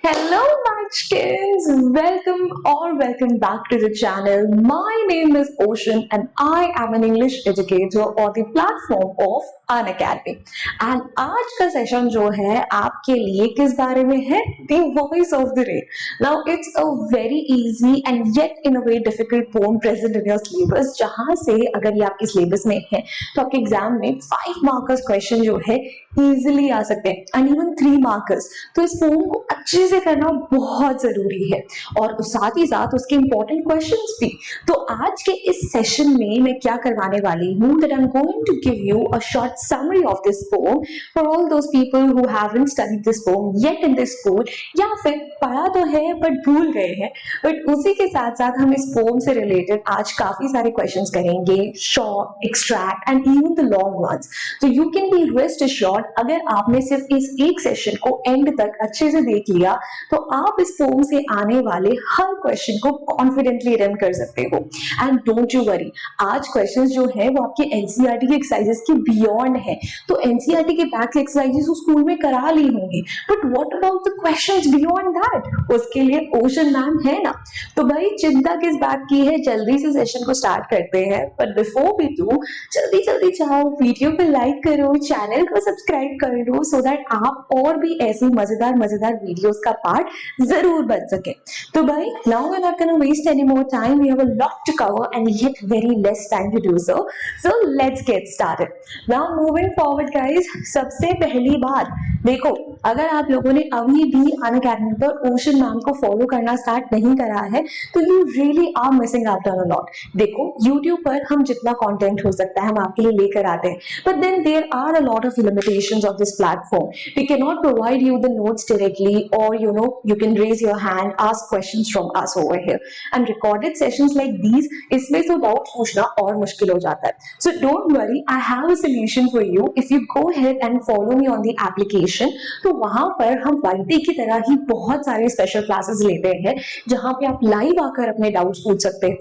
Hello Munchkins! Welcome back to the channel. My name is Ocean and I am an English educator on the platform of Unacademy. And आज का session जो है आपके लिए किस बारे में है? The Voice of the Rain. Now it's a very easy and yet in a way difficult poem present in your syllabus. जहाँ से अगर ये आपके syllabus में है तो आपके एग्जाम में 5 मार्कर्स क्वेश्चन जो है इजीली आ सकते हैं एंड इवन 3 मार्कर्स। तो इस पोम को अच्छे से करना बहुत जरूरी है और साथ ही साथ उसके इंपॉर्टेंट क्वेश्चंस भी। तो आज के इस सेशन में मैं क्या करवाने वाली हूँ that I am going to give you a short summary of this poem for all those people who haven't studied this poem yet in this school, या फिर पढ़ा तो है बट भूल गए हैं। बट उसी के साथ साथ हम इस पोम से रिलेटेड आज काफी सारे क्वेश्चंस करेंगे, short, extract and even the long ones. तो you can be rest assured अगर आपने सिर्फ इस एक सेशन को एंड तक अच्छे से देख लिया तो आप इस पोम से आने वाले हर क्वेश्चन को कॉन्फिडेंटली रन कर सकते हो। एंड डोंट यू वरी, आज क्वेश्चंस जो है वो आपके एनसीईआरटी के एक्सरसाइजेस के बियॉन्ड है। तो एनसीईआरटी के बैक के एक्सरसाइजेस स्कूल में करा ली होंगी, but what about the questions beyond that? उसके लिए ओशन मैम है ना। तो भाई चिंता किस बात की है, जल्दी से सेशन को स्टार्ट करते हैं। बट बिफोर वी डू, जल्दी जल्दी जाओ, वीडियो को लाइक करो, चैनल को सब्सक्राइब कर लो सो दैट आप और भी ऐसी मजेदार मजेदार वीडियोस का पार्ट जरूर बन सके। तो भाई now we are not gonna waste any more time, we have a lot to cover and yet very less time to do so. So let's get started. Now moving forward guys, सबसे पहली बात देखो, अगर आप लोगों ने अभी भी अनअकैडमी पर ओशन मैम को फॉलो करना स्टार्ट नहीं करा है तो you really are missing out on a lot. देखो यूट्यूब पर हम जितना कंटेंट हो सकता है हम आपके लिए लेकर आते हैं, but then there are a lot of limitations of this platform. We cannot provide you the notes directly, or you can raise your hand, ask questions from us over here. And recorded sessions like these, इसमें तो doubt पूछना और मुश्किल हो जाता है। So don't worry, I have a solution for you. If you go ahead and follow me on the application, तो वहां पर हम वाईटी की तरह ही बहुत सारे स्पेशल क्लासेस लेते हैं जहां पे आप लाइव आकर अपने डाउट्स पूछ सकते हैं,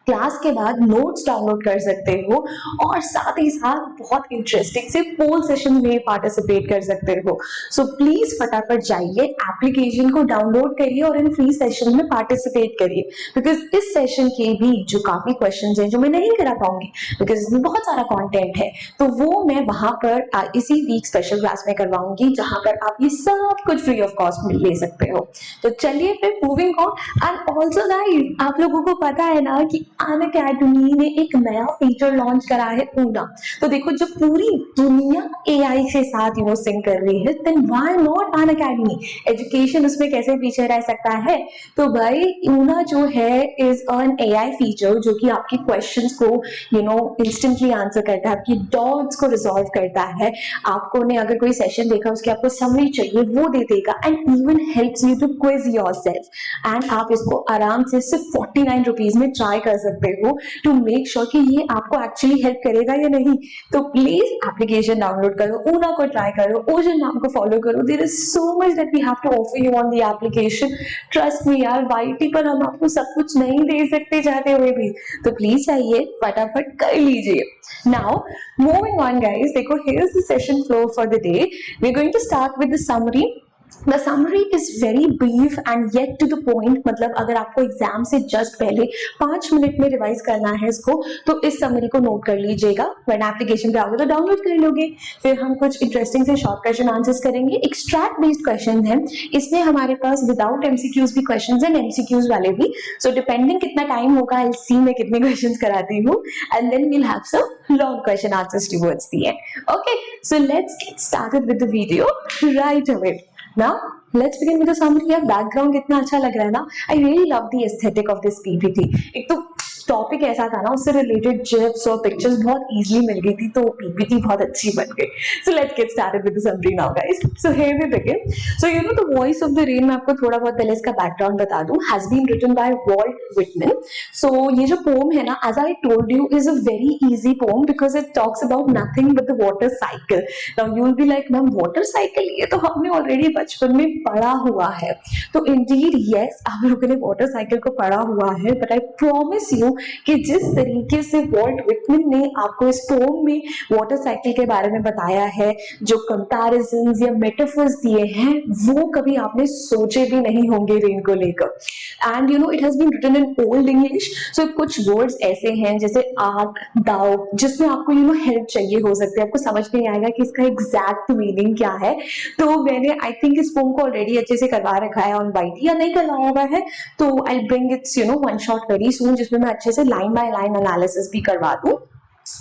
क्लास के बाद नोट्स डाउनलोड कर सकते हो और साथ ही साथ बहुत इंटरेस्टिंग से पोल सेशन में पार्टिसिपेट कर सकते हो। सो प्लीज फटाफट जाइए, एप्लीकेशन को डाउनलोड करिए और इन फ्री सेशन में पार्टिसिपेट करिए, बिकॉज इस सेशन के भी जो काफी क्वेश्चंस हैं जो मैं नहीं करा पाऊंगी बिकॉज इसमें बहुत सारा कंटेंट है, तो वो मैं वहां पर इसी वीक स्पेशल क्लास में करवाऊंगी जहां पर आप ये सब कुछ फ्री ऑफ कॉस्ट ले सकते हो। तो चलिए फिर moving on. And also guys, आप लोगों को पता है ना कि अनअकैडमी ने एक नया फीचर लॉन्च करा है, ऊना। तो देखो, जो पूरी दुनिया एआई के साथ सिंक कर रही है, then why not Unacademy? Education उसमें कैसे पीछे रह सकता है? तो भाई ऊना जो है इज एन एआई फीचर जो कि आपके क्वेश्चंस को इंस्टेंटली आंसर करता है, आपकी डाउट्स को रिजॉल्व करता है। आपको ने अगर कोई सेशन देखा उसकी आपको समरी चाहिए वो दे देगा, and even helps you to quiz yourself. And आप इसको आराम से सिर्फ 49 रुपीज में ट्राई कर सकते हो टू मेक श्योर कि ये आपको एक्चुअली हेल्प करेगा या नहीं। तो प्लीज एप्लीकेशन डाउनलोड करो, ऊना को ट्राई करो, ओशन नाम को फॉलो करो। There is so much that we have to offer you on the application. Trust me यार, वाईटी पर हम आपको सब कुछ नहीं दे सकते चाहते हुए भी, तो प्लीज चाहिए फटाफट कर लीजिए। नाउ मूविंग ऑन गाइस, देखो here is the session flow for the day. We are going to start with the summary. The summary is very brief and yet to the point। मतलब अगर आपको exam से just पहले 5 minute में revise करना है इसको, तो इस समरी को नोट कर लीजिएगा। व्हेन एप्लीकेशन पे आओगे तो डाउनलोड कर लोगे। फिर हम कुछ इंटरेस्टिंग से शॉर्ट क्वेश्चन आंसर्स करेंगे, एक्सट्रैक्ट बेस्ड क्वेश्चन है इसमें हमारे पास, विदाउट एमसीक्यूज भी क्वेश्चन है, एमसीक्यूज वाले भी। सो डिपेंडिंग कितना टाइम होगा आई सी मैं कितने क्वेश्चन कराती हूँ, and then we'll have some long question answers towards the end. Okay, so let's get started with the video right away. Now let's begin with the summary। यार background कितना अच्छा लग रहा है ना। I really love the aesthetic of this PPT। एक तो topic ऐसा था ना, उससे रिलेटेड जिप्स और पिक्चर्स बहुत इजीली मिल गई थी, तो पीपीटी बहुत अच्छी बन गई। So let's get started with the summary now guys. So here we begin. So the voice of the rain, मैं आपको थोड़ा बहुत पहले इसका बैकग्राउंड बता दूं, has been written by Walt Whitman. So ये जो पोम है ना, as I told you, is a very easy poem because it talks about nothing but the water cycle. Now you will be like, ma'am water cycle, ये तो हमने already बचपन में पढ़ा हुआ है। तो इंडीड यस, आप लोगों ने वाटर साइकिल को पढ़ा हुआ है, बट आई प्रॉमिस यू कि जिस तरीके से वॉल्ट विटमैन ने आपको इस पोम में वाटर साइकिल के बारे में बताया है, जो कंपैरिजंस या मेटाफर्स दिए हैं, वो कभी आपने सोचे भी नहीं होंगे रेन को लेकर। And it has been written in old English, so कुछ वर्ड्स ऐसे हैं जैसे आर्क, दाओ, जिसमें आपको हेल्प चाहिए हो सकती है, आपको समझ नहीं आएगा कि इसका एग्जैक्ट मीनिंग क्या है। तो मैंने आई थिंक इस पोम को ऑलरेडी अच्छे से करवा रखा है ऑन वाइट, या नहीं करवाया हुआ है तो I bring it's one shot very soon, जिसमें मैं अच्छे से लाइन बाय लाइन एनालिसिस भी करवा दूं।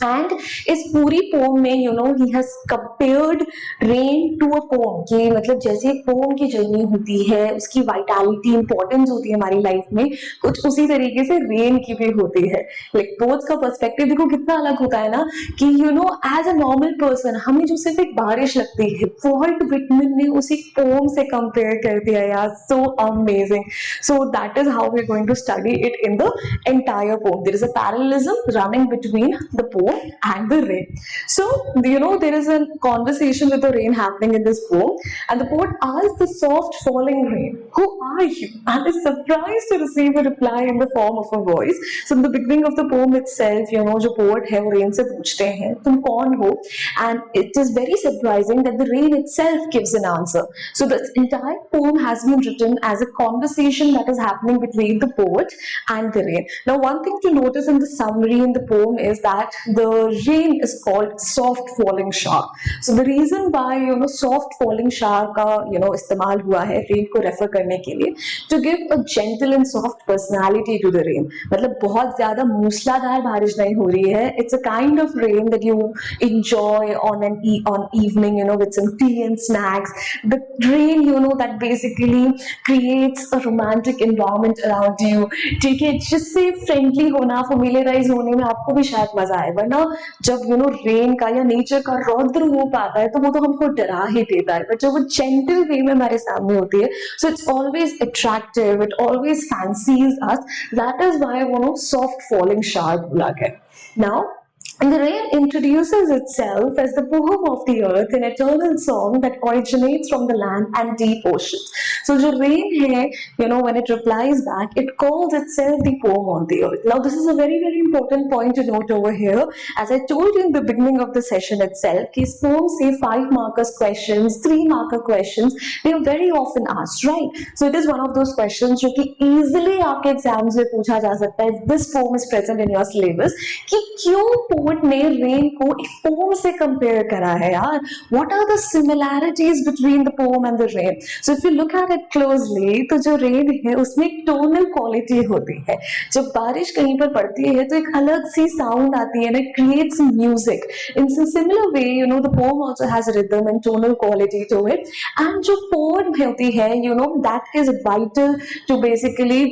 एंड इस पूरी पोम में ही has compared rain to a poem, कि मतलब जैसे एक पोम की जर्नी होती है, उसकी वाइटैलिटी इंपॉर्टेंस होती है हमारी लाइफ में, कुछ उसी तरीके से रेन की भी होती है। लाइक बोथ का पर्सपेक्टिव देखो कितना अलग होता है ना, कि एज अ नॉर्मल पर्सन हमें जो सिर्फ एक बारिश लगती है, वॉल्ट विटमैन ने उसी पोम से कंपेयर कर दिया यार, so amazing. So that is how we are going to study it in the entire poem. There is a parallelism running between the poem and the rain. So, there is a conversation with the rain happening in this poem, and the poet asks the soft falling rain, "Who are you?" and is surprised to receive a reply in the form of a voice. So, in the beginning of the poem itself, जो poet है वो rain से पूछते हैं, तुम कौन हो? And it is very surprising that the rain itself gives an answer. So, the entire poem has been written as a conversation that is happening between the poet and the rain. Now, one thing to notice in the summary in the poem is that the rain is called soft falling shower. So the reason why soft falling shower का इस्तेमाल हुआ है rain को refer करने के लिए, to give a gentle and soft personality to the rain. मतलब बहुत ज्यादा मूसलाधार बारिश नहीं हो रही है. It's a kind of rain that you enjoy on evening, with some tea and snacks. The rain, that basically creates a romantic environment around you. ठीक है, जिससे फ्रेंडली होना, फेमिलियराइज होने में आपको भी शायद मजा आए। वरना जब रेन का या नेचर का रौद्र रूप आता है तो वो तो हमको डरा ही देता है, बट जब वो जेंटल वे में हमारे सामने होती है, so it's always attractive, it always fancies us. That is why soft falling shower बोला गया। Now And the rain introduces itself as the poem of the earth, an eternal song that originates from the land and deep oceans. So the rain here, when it replies back, it calls itself the poem on the earth. Now this is a very, very important point to note over here. As I told you in the beginning of the session itself, these poems say 5 markers questions, 3 marker questions. They are very often asked, right? So it is one of those questions जो कि easily आपके exams में पूछा जा सकता है. This poem is present in your syllabus. कि क्यों पोएट ने रेन को एक पोम से कंपेयर करा है यार? What are the similarities between the poem and the rain? So if you look at it closely, तो जो रेन है उसमें एक टोनल क्वालिटी होती है। जब बारिश कहीं पर पड़ती है तो एक अलग सी साउंड आती है ना, creates music. In similar way the poem also has rhythm and tonal quality to it. And जो पोम होती है that is vital to basically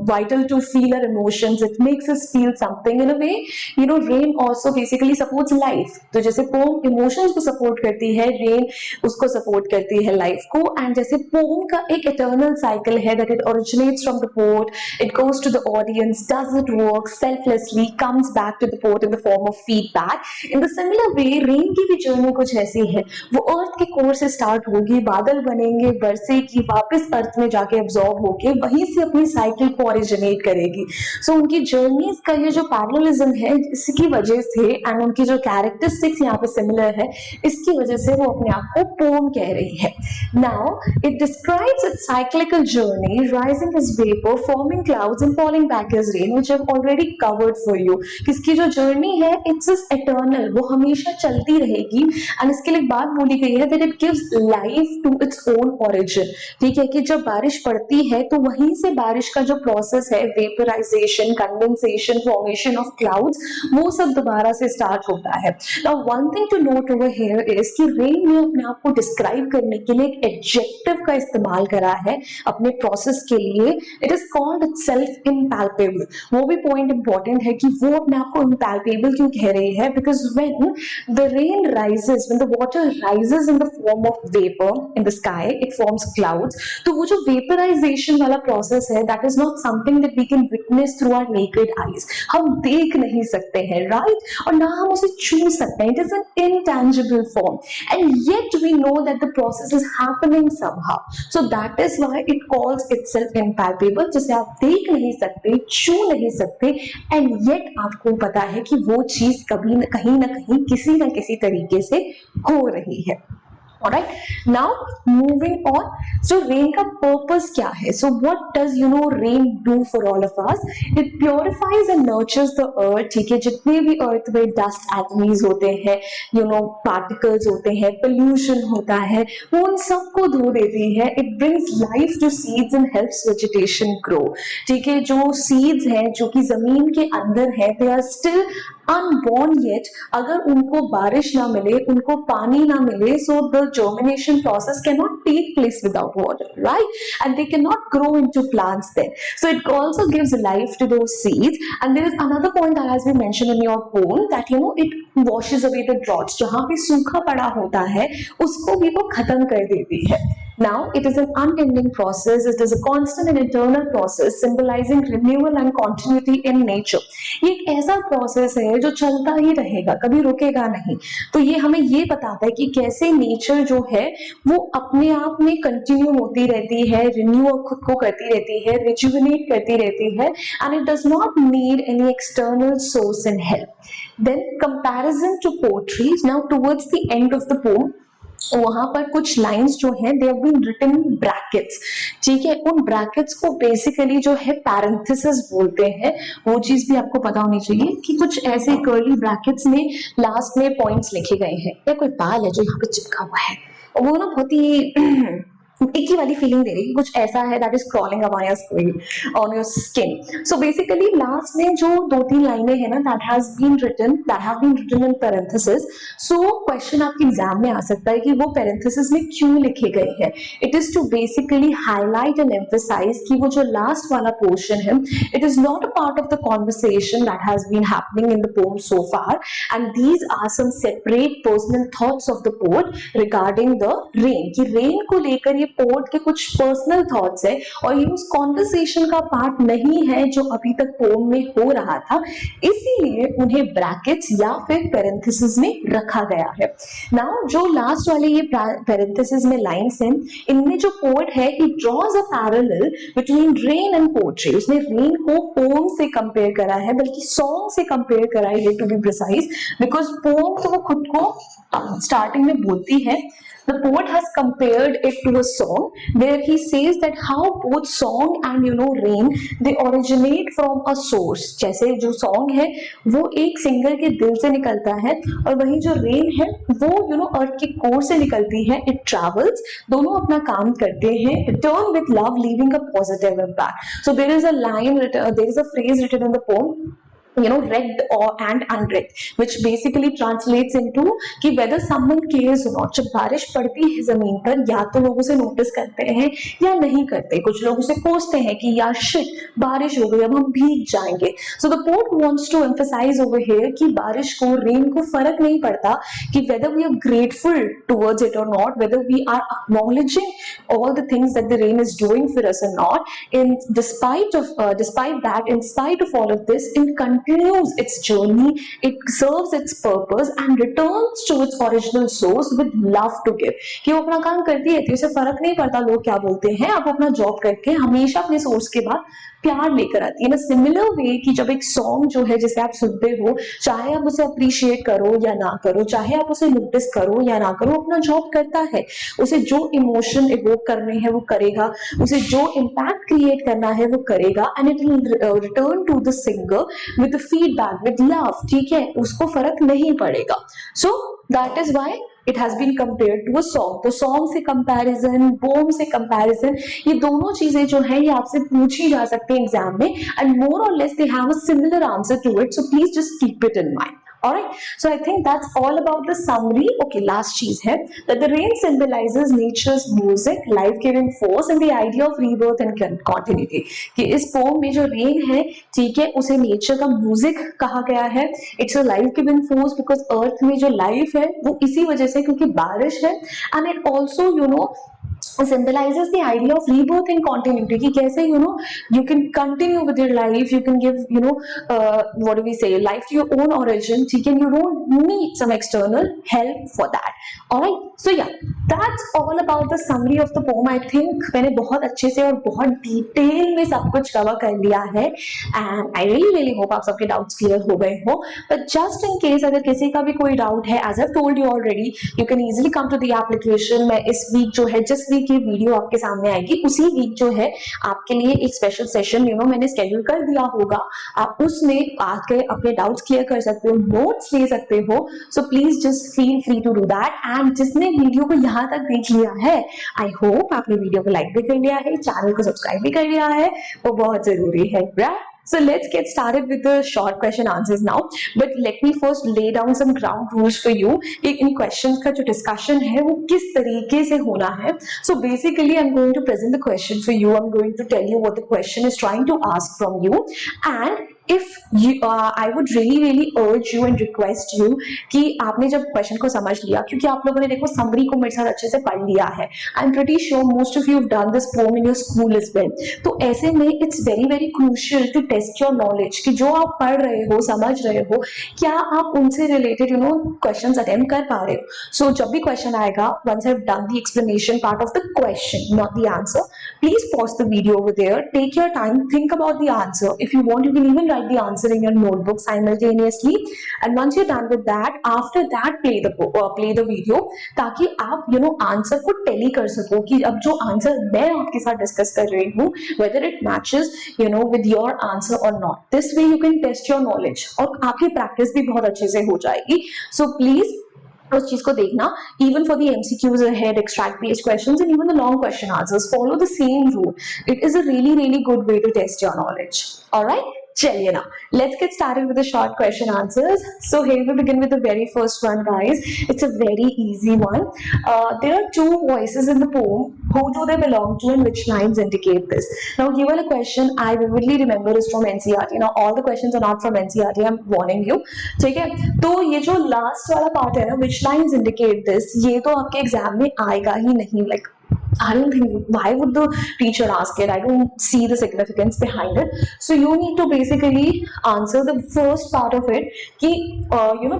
vital to feel our emotions. It makes us feel something in a way. Rain also basically supports life. तो जैसे poem emotions को support करती है, rain उसको support करती है life को. And जैसे poem का एक eternal cycle है that it originates from the poet, it goes to the audience, does it work selflessly, comes back to the poet in the form of feedback. In the similar way, rain की भी journey कुछ ऐसी है. वो earth के core से start होगी, बादल बनेंगे, बरसेगी, वापस earth में जाके absorb होके वहीं से अपनी साइकिल को ओरिजिनेट करेगी। सो उनकी जर्नीज का ये जो पैरेललिज्म है, इसकी वजह से एंड उनकी जो कैरेक्टरिस्टिक्स यहाँ पे सिमिलर है, इसकी वजह से वो अपने आप को पोम कह रही है। Now it describes its cyclical journey, rising as vapour, forming clouds and falling back as rain, which I have already covered for you. इसकी जो जर्नी है इट्स इज एटर्नल, वो हमेशा चलती रहेगी। एंड इसके लिए एक बात बोली गई है that it gives life to its own origin. ठीक है, कि जब बारिश पड़ती है तो वहीं से बारिश का जो प्रोसेस है, vaporization, condensation, formation of clouds, वो सब दोबारा से स्टार्ट होता है। Now one thing to note over here is कि रेन ने अपने आप को डिस्क्राइब करने के लिए एक एडजेक्टिव का इस्तेमाल करा है अपने प्रोसेस के लिए। It is called itself impalpable. वो भी पॉइंट इंपॉर्टेंट है कि वो अपने आप को इम्पैल्पेबल क्यों कह रही है, because when the rain rises, when the water rises in the form of vapour in the sky, it forms clouds. तो वो जो वेपराइजेशन वाला प्रोसेस है that is not something that we can witness through our naked eyes, हम देख नहीं सकते हैं, राइट, और ना हम उसे छू सकते हैं, it is an intangible form and yet we know that the process is happening somehow, so that is why it calls itself impalpable, जिसे आप देख नहीं सकते, छू नहीं सकते, एंड येट आपको पता है कि वो चीज कभी न कहीं किसी न किसी तरीके से हो रही है. Alright, now moving on. So rain का purpose क्या है? So what does rain do for all of us? It purifies and nurtures the earth. ठीक है, जितने भी earth में dust atoms होते हैं, particles होते हैं, pollution होता है, वो उन सबको धो देती है. It brings life to seeds and helps vegetation grow. ठीक है, जो seeds हैं, जो कि जमीन के अंदर है, they are still unborn yet. अगर उनको बारिश ना मिले, उनको पानी ना मिले, so the germination process cannot take place without water, right? And they cannot grow into plants then. So it also gives life to those seeds. And there is another point that has been mentioned in your poem that it washes away the droughts. जहाँ पे सूखा पड़ा होता है, उसको भी वो खत्म कर देती है. Now it is an unending process. It is a constant and eternal process symbolizing renewal and continuity in nature. ये एक ऐसा process है जो चलता ही रहेगा, कभी रुकेगा नहीं. तो ये हमें ये बताता है कि कैसे नेचर जो है वो अपने आप में कंटिन्यू होती रहती है, रिन्यू खुद को करती रहती है, रिजुविनेट करती रहती है, and it does not need any external source and help. Then comparison to poetry. Now towards the end of the poem, वहां पर कुछ लाइंस जो हैं they have been written in brackets. ठीक है, उन ब्रैकेट्स को बेसिकली जो है पैरेंथेसिस बोलते हैं. वो चीज भी आपको पता होनी चाहिए कि कुछ ऐसे कर्ली ब्रैकेट्स में लास्ट में पॉइंट्स लिखे गए हैं, या कोई बाल है जो यहाँ पे चिपका हुआ है, और वो ना बहुत ही इक्की वाली फीलिंग दे रही है, कुछ ऐसा है that is crawling up on your skin. So basically last में जो 2-3 लाइनें हैं ना that have been written in parenthesis. So question आपके एग्जाम में आ सकता है कि वो पैरेंथेसिस में क्यों लिखे गए हैं. It is to basically highlight and emphasize कि वो जो लास्ट वाला पोर्शन है, it is not a part of the conversation that has been happening in the poem so far, and these are some separate personal thoughts of the poet regarding the rain. कि rain को लेकर poet के कुछ personal thoughts है और ये उस conversation का पार्ट नहीं है जो अभी तक पोएम में हो रहा था, इसीलिए उन्हें ब्रैकेट्स या फिर पैरेंथेसिस में रखा गया है. नाउ जो लास्ट वाले ये पैरेंथेसिस में लाइंस हैं, इनमें जो पोएट है he draws a parallel between rain and poetry. उसने रेन को पोएम से कंपेयर करा है, बल्कि सॉन्ग से कंपेयर करा है to be precise, because poem तो वो खुद को स्टार्टिंग में बोलती है. The poet has compared it to a song where he says that how both song and rain they originate from a source. जैसे जो song है वो एक सिंगर के दिल से निकलता है, और वही जो rain है वो अर्थ के कोर से निकलती है. It travels, दोनों अपना काम करते हैं. Return with love, leaving a positive impact. So there is a line, there is a phrase written in the poem, wrecked or and unwrecked, which basically translates into कि whether someone cares or not. जब बारिश पड़ती है जमीन पर, या तो लोग उसे नोटिस करते हैं या नहीं करते. कुछ लोग उसे कोसते हैं कि यार शिट बारिश हो गई, अब हम भीग जाएंगे. So the poet wants to emphasize over here कि बारिश को, रेन को फर्क नहीं पड़ता कि whether we are grateful towards it or not, whether we are acknowledging all the things that the rain is doing for us or not. Despite that, in spite of all of this, continues its journey, it serves its purpose and returns to its original source with love to give. कि वो अपना काम करती रहती है, उसे फर्क नहीं पड़ता लोग क्या बोलते हैं, आप अपना जॉब करके हमेशा अपने सोर्स के बाद प्यार लेकर आती है. ना सिमिलर वे कि जब एक सॉन्ग जो है जिसे आप सुनते हो, चाहे आप उसे अप्रिशिएट करो या ना करो, चाहे आप उसे नोटिस करो या ना करो, अपना जॉब करता है. उसे जो इमोशन इवोक करने हैं वो करेगा, उसे जो इम्पैक्ट क्रिएट करना है वो करेगा, and it will return to the singer with feedback, with love. ठीक है, उसको फर्क नहीं पड़ेगा. So that is why it has been compared to a song. तो song से comparison, poem से comparison, ये दोनों चीजें जो है ये आपसे पूछी जा सकती है एग्जाम में, and more or less they have a similar answer to it, so please just keep it in mind. Alright, so I think that's all about the summary. Okay, last चीज है that the rain symbolizes nature's music, life-giving force and the idea of rebirth and continuity. कि इस pome में जो rain है, ठीक है, उसे नेचर का म्यूजिक कहा गया है. It's a life-giving force because अर्थ में जो लाइफ है वो इसी वजह से, क्योंकि बारिश है, and it also symbolizes the idea of rebirth and continuity कि कैसे you can continue with your life, you can give what do we say, life to your own origin, ठीक है, you don't need some external help for that. Alright, so yeah, that's all about the summary of the poem. I think मैंने बहुत अच्छे से और बहुत detail में सब कुछ कवर कर लिया है and I really hope आप सबके डाउट्स क्लियर हो गए हो. But just in case अगर किसी का भी कोई डाउट है, as I've told you already, you can easily come to the application. मैं इस वीक जो है, जिस वीक ये वीडियो आपके सामने आएगी उसी वीक जो है आपके लिए एक स्पेशल सेशन मैंने स्केड्यूल कर दिया होगा. आप उसमें आके अपने डाउट्स क्लियर कर सकते हो, नोट्स ले सकते हो. So please just feel free to do that. And जिसने वीडियो को यहाँ तक देख लिया है, आई होप आपने वीडियो को लाइक भी कर लिया है, चैनल को सब्सक्राइब भी कर लिया है, वो बहुत जरूरी है, right? So let's get started with the short question answers now. But let me first lay down some ground rules for you. कि इन questions का जो discussion है वो किस तरीके से होना है. So basically I'm going to present the question for you. I'm going to tell you what the question is trying to ask from you. And if you I would really urge you and request you कि आपने जब question को समझ लिया, क्योंकि आप लोगों ने देखो समरी को मेरे साथ अच्छे से पढ़ लिया है, I am pretty sure most of you have done this poem in your school as well. तो ऐसे में it's very crucial to test your knowledge कि जो आप पढ़ रहे हो, समझ रहे हो, क्या आप उनसे रिलेटेड क्वेश्चंस अटेम्प्ट कर पा रहे हो. सो जब भी क्वेश्चन आएगा, once I have done the explanation part of the question, not the answer, please pause the video over there, take your time, think about the answer. If you want, you can even write the answer in your notebook simultaneously, and once you're done with that, after that play the video, ताकि आप answer को tele कर सको कि अब जो answer मैं आपके साथ डिस्कस कर रही हूँ, whether it matches with your answer or not. This way you can test your knowledge और आपकी प्रैक्टिस भी बहुत अच्छे से हो जाएगी. So please उस चीज को देखना. Even for the MCQs ahead, extract based questions, and even the long question answers, follow the same rule. It is a really good way to test your knowledge. All right, चलिए now let's get started with the short question answers. So here we begin with the very first one, guys. It's a very easy one. There are two voices in the poem. Who do they belong to and which lines indicate this? Now given a question I vividly remember is from NCERT. Now all the questions are not from NCERT, I'm warning you. ठीक है, तो ये जो लास्ट वाला part है ना, which lines indicate this, ये तो आपके एग्जाम में आएगा ही नहीं. Like I don't think, why would the teacher ask it? I don't see the significance behind it. So you need to basically answer the first part of it कि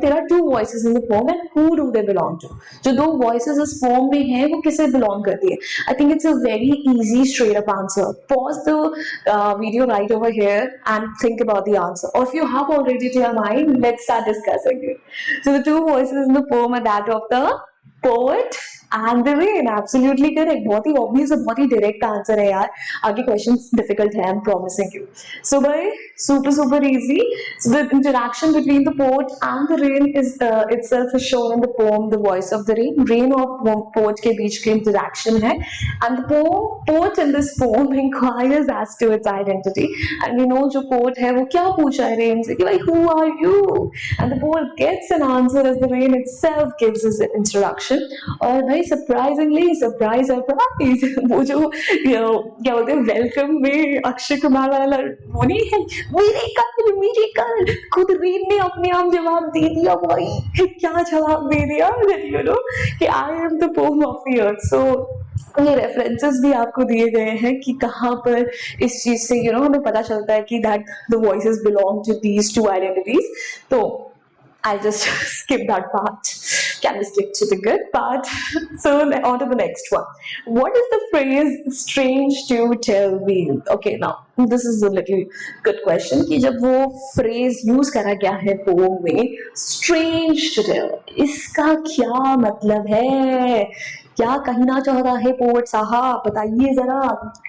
there are two voices in the poem and who do they belong to. जो दो voices इस poem में हैं वो किसे belong करती है. I think it's a very easy straight up answer. Pause the video right over here and think about the answer. Or if you have already to your mind, let's start discussing it. So the two voices in the poem are that of the poet and the rain. Absolutely correct. बहुत ही obvious और बहुत ही direct answer है यार. आगे questions difficult है, I'm promising you. So भाई super easy. So the interaction between the poet and the rain is itself is shown in the poem The Voice of the Rain. Rain और poet के बीच की interaction है, and the poet in this poem inquires as to its identity. And we know जो poet है वो क्या पूछा है rain से कि भाई who are you? And the poet gets an answer as the rain itself gives his introduction. और भाई सरप्राइजिंगली सरप्राइज वो जो क्या बोलते हैं वेलकम में अक्षय कुमार वाला वो नहीं है, मेरे कल खुद रेन ने अपने आप जवाब दे दिया. भाई क्या जवाब दे दिया कि I am the poem of the earth. So ये रेफरेंसेस भी आपको दिए गए हैं कि कहाँ पर इस चीज से हमें पता चलता है कि that the voices belong to these two identities. तो I'll just skip that part. Can we stick to the good part? So on to the next one. What is the phrase "strange to tell me"? Okay, now this is a little good question. कि जब वो phrase use करा गया है poem में, strange to tell, इसका क्या मतलब है? क्या कहना चाह रहा है पोएट साहब, बताइए जरा.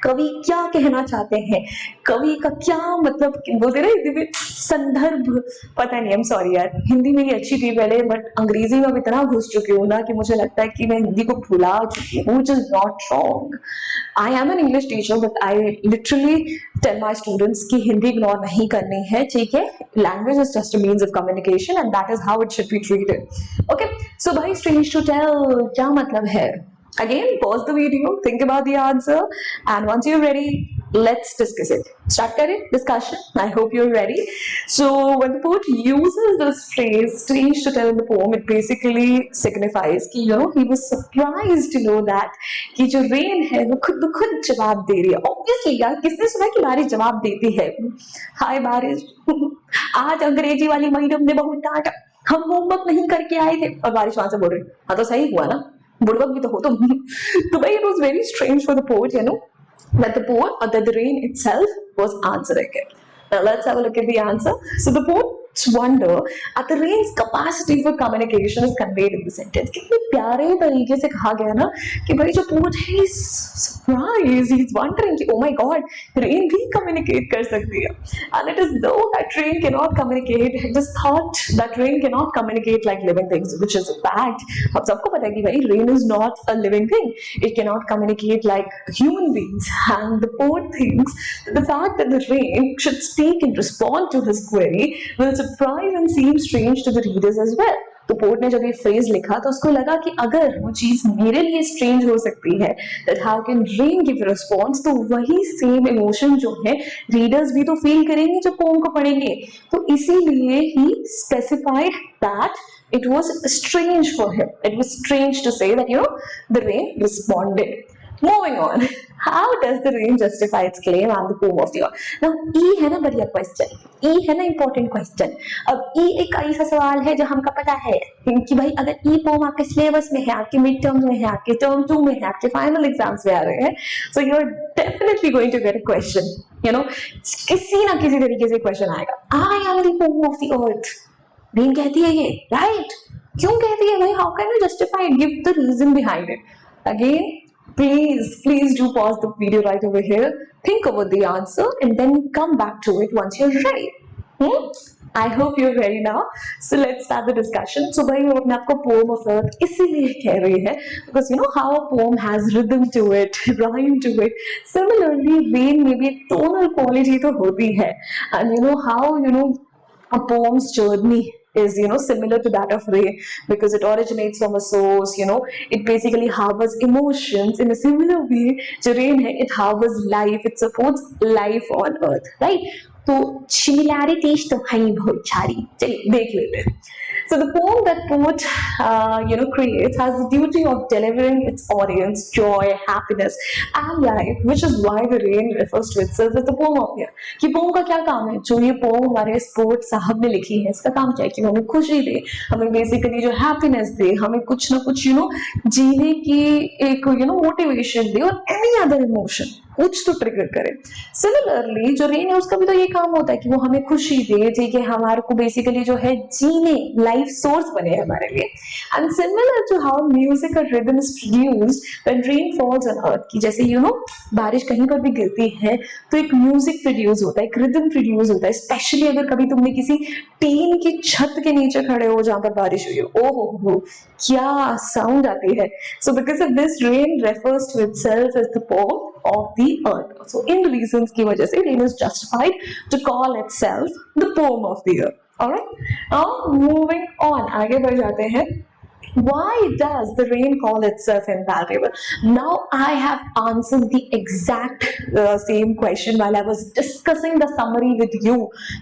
कवि क्या कहना चाहते हैं? कवि का क्या मतलब बोलते रहे संदर्भ, पता नहीं. आई एम सॉरी यार, हिंदी मेरी अच्छी थी पहले, बट अंग्रेजी में अब इतना घुस चुकी हूँ ना कि मुझे लगता है कि मैं हिंदी को भुला चुकी हूँ, which is not wrong. I am an English teacher, but I literally tell my students कि हिंदी इग्नोर नहीं करनी है, ठीक है? Language is just a means of communication and that is how it should be treated. Okay, so भाई strange to tell क्या मतलब है? Again, pause the video, think about the answer, and once you're ready, let's discuss it. Start करें discussion. I hope you're ready. So when the poet uses this phrase "strange to tell" in the poem, it basically signifies कि he was surprised to know that कि जो rain है वो खुद ब खुद जवाब दे रही है। ऑब्वियसली यार, किसने सुना कि बारिश जवाब देती है? हाय बारिश, आज अंग्रेजी वाली मैडम ने बहुत डांटा, हम होमवर्क नहीं करके आए थे। और बारिश वहां से बोल रही, हाँ तो सही हुआ ना, बुड़बक भी तो हो तुम। तो भाई, it was very strange for the poet, you know, that the poet or that the rain itself was answering it. Now let's have a look at the answer. So the poet's wonder at the rain's capacity for communication is conveyed in the sentence. कितने प्यारे तरीके से कहा गया ना कि भाई जो poet है, he's surprised, he's wondering कि oh my god, rain भी communicate कर सकती है. And it is though that rain cannot communicate, I just thought that rain cannot communicate like living things, which is a fact. हम सबको पता है कि भाई rain is not a living thing. It cannot communicate like human beings. And the poet thinks that the fact that the rain should speak and respond to his query will surprise and seem strange to the readers as well. तो port ने जब ये phrase लिखा तो उसको लगा कि अगर वो चीज मेरे लिए स्ट्रेंज हो सकती है, that how can rain give a response, तो वही सेम इमोशन जो है रीडर्स भी तो फील करेंगे जब पोम को पढ़ेंगे। तो इसीलिए ही specified that it was strange for him. It was strange to say that, you know, the rain responded. Moving on, how does the rain justify its claim on the poem of the year? Now, E है ना बढ़िया question, E है ना important question. अब E एक ऐसा सवाल है जो हमका पता है कि भाई अगर E पोम आपके सिलेबस में है, आपके मिड टर्म में है, आपके टर्म 2 में है, आपके फाइनल एग्जाम्स में आ रहे हैं, so you are definitely going to get a question. You know, किसी ना किसी तरीके से क्वेश्चन आएगा। I am the poem of the earth. Rain कहती है ये, राइट? क्यों कहती है भाई? How can you justify? Give the reason behind it. Again, please do pause the video right over here, think about the answer and then come back to it once you're ready. I hope you're ready now. So let's start the discussion. So भाई वो अपने आप को poem of earth इसीलिए कह रही है because you know how a poem has rhythm to it, rhyme to it. Similarly, rain में भी tonal quality तो होती है, and you know how you know a poem's journey is, you know, similar to that of rain because it originates from a source. You know, it basically harbors emotions in a similar way. जो rain है, it harbors life, it supports life on earth, right? तो similarities तो हैं बहुत सारी, चलिए देख लेते हैं। So the poem that poet you know creates has the duty of delivering its audience joy, happiness and life, which is why the rain refers to itself as the poem of the year. कि poem का क्या काम है? जो ये poem हमारे इस poet साहब ने लिखी है, इसका काम क्या है कि हमें खुशी दे, हमें बेसिकली जो हैप्पीनेस दे, हमें कुछ ना कुछ you know जीने की एक you know मोटिवेशन दे और एनी अदर इमोशन कुछ तो ट्रिगर करे। सिमिलरली जो रेन है उसका भी तो ये काम होता है कि वो हमें खुशी दे, ठीक है, हमारे को बेसिकली जो है जीने लाइफ सोर्स बने हमारे लिए। And similar to how music और rhythm is produced when rain falls on earth, कि जैसे यू नो बारिश कहीं पर भी गिरती है तो एक म्यूजिक प्रोड्यूस होता है, एक रिदम प्रोड्यूस होता है। स्पेशली अगर कभी तुमने किसी टीन की छत के नीचे खड़े हो जहां पर बारिश हुई हो, ओहो क्या साउंड आती है। So because of this rain refers to itself as the poem of the earth. So in reasons की वजह से rain is justified to call itself the poem of the year. Alright? Now moving on, आगे बढ़ जाते हैं। Why does the rain call itself impalpable? Now I have answered the exact same question while I was discussing the summary with you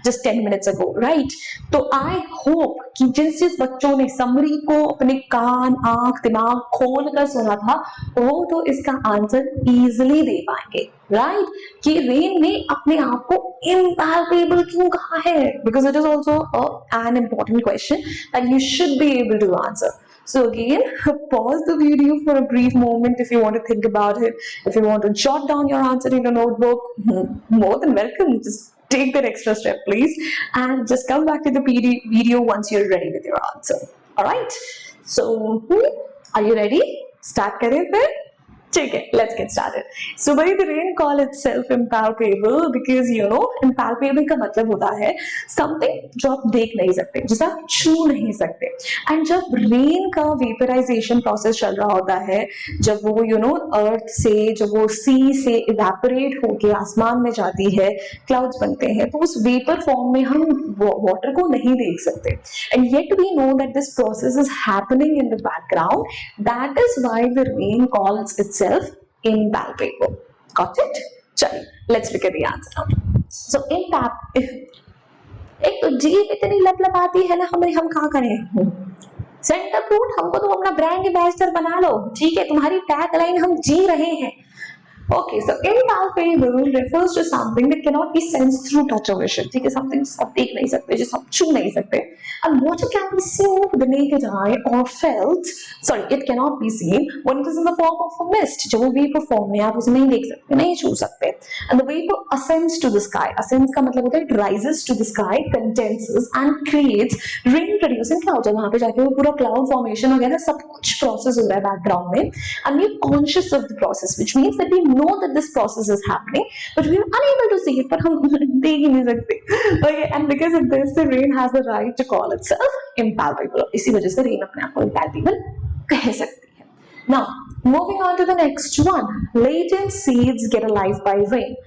just 10 minutes ago, right? तो I hope कि जिस बच्चों ने summary को अपने कान, आंख, दिमाग खोल कर सुना था वो तो इसका आंसर easily दे पाएंगे, right? कि रेन ने अपने आप को impalpable क्यों कहा है? Because it is also an important question that you should be able to answer. So again, pause the video for a brief moment if you want to think about it. If you want to jot down your answer in a notebook, more than welcome. Just take that extra step, please, and just come back to the video once you're ready with your answer. All right? So, are you ready? Start करें फिर? ठीक है, let's get started. So भाई the rain call itself impalpable because you know impalpable का मतलब होता है something जो आप देख नहीं सकते, जिसे आप छू नहीं सकते। एंड जब रेन का वेपराइजेशन प्रोसेस चल रहा होता है, जब वो you know अर्थ से, जब वो सी से इवेपोरेट होके आसमान में जाती है, क्लाउड्स बनते हैं, तो उस वेपर फॉर्म में हम वाटर को नहीं देख सकते। And yet we know that this process is happening in the background, that is why the rain calls itself impalpable. Got it? चलिए, let's look at the answer now. So एक तो जीभ इतनी लपलपाती है ना, हम कहाँ करें? सेंटर फ्रूट हमको तो अपना ब्रांड एम्बेसडर बना लो, ठीक है, तुम्हारी टैग लाइन हम जी रहे हैं। Okay, so impalpable refers to something that cannot be sensed through touch or vision. ठीक है, something जिसे आप देख नहीं सकते, जिसे आप छू नहीं सकते. And water can be seen with the naked eye or felt. Sorry, it cannot be seen when it is in the form of a mist. जो वो vapor form में आप उसे नहीं देख सकते, नहीं छू सकते. And the vapor ascends to the sky. Ascends का मतलब होता है it rises to the sky, condenses and creates rain producing clouds. वहाँ पे जाके वो पूरा cloud formation वगैरह सब कुछ process हो रहा है background में. And we are conscious of the process, which means that we know that this process is happening, but we are unable to see it. पर हम देख ही नहीं सकते. Okay, and because of this, the rain has the right to call itself impalpable. इसी वजह से rain अपने आप को impalpable कह सकती है. Now, moving on to the next one. Latent seeds get alive by rain.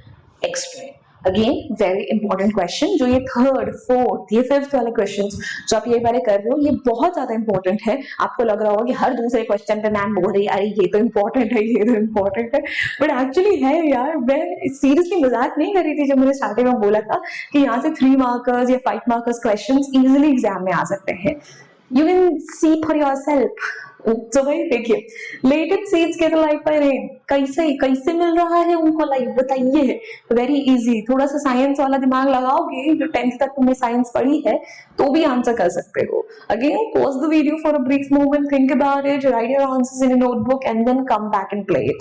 Explain. Again, very important question. जो ये थर्ड, फोर्थ, ये फिफ्थ वाले क्वेश्चंस जो आप ये वाले कर रहे हो, ये बहुत ज्यादा इंपॉर्टेंट है. आपको लग रहा होगा कि हर दूसरे क्वेश्चन पे मैम बोल रही है अरे ये तो इंपॉर्टेंट है, ये तो इंपॉर्टेंट है, बट एक्चुअली है यार. मैं सीरियसली मजाक नहीं कर रही थी जब मैंने स्टार्टिंग में बोला था कि यहाँ से 3 मार्कर्स या 5 मार्कर्स क्वेश्चंस इजीली एग्जाम में आ सकते हैं. You can see for yourself. तो भाई देखिए, latent seeds get life by rain. कैसे मिल रहा है उनको लाइफ, बताइए. Very easy. थोड़ा सा साइंस वाला दिमाग लगाओगे, जो 10th तक तुमने साइंस पढ़ी है, तो भी आंसर कर सकते हो. Again pause the video for a brief moment, think about it, write your answers in a notebook and then come back and play it.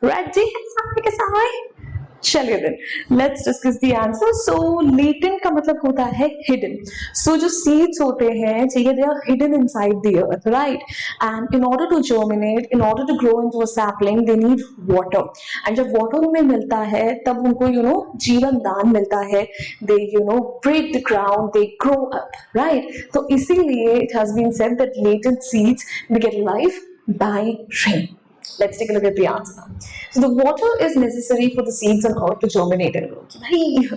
Ready के साथ. चलिए then let's discuss the answer. So latent का मतलब होता है hidden. सो जो seeds होते हैं, चाहिए they are hidden inside the earth, right. And in order to germinate, in order to grow into a sapling, they need water. And जब water उन्हें मिलता है तब उनको जीवन दान मिलता है. They break the ground, they grow up, right. तो इसीलिए it has been said that latent seeds they get life by rain. Let's take a look at the answer. So the water is necessary for the seeds on earth to germinate and grow. भाई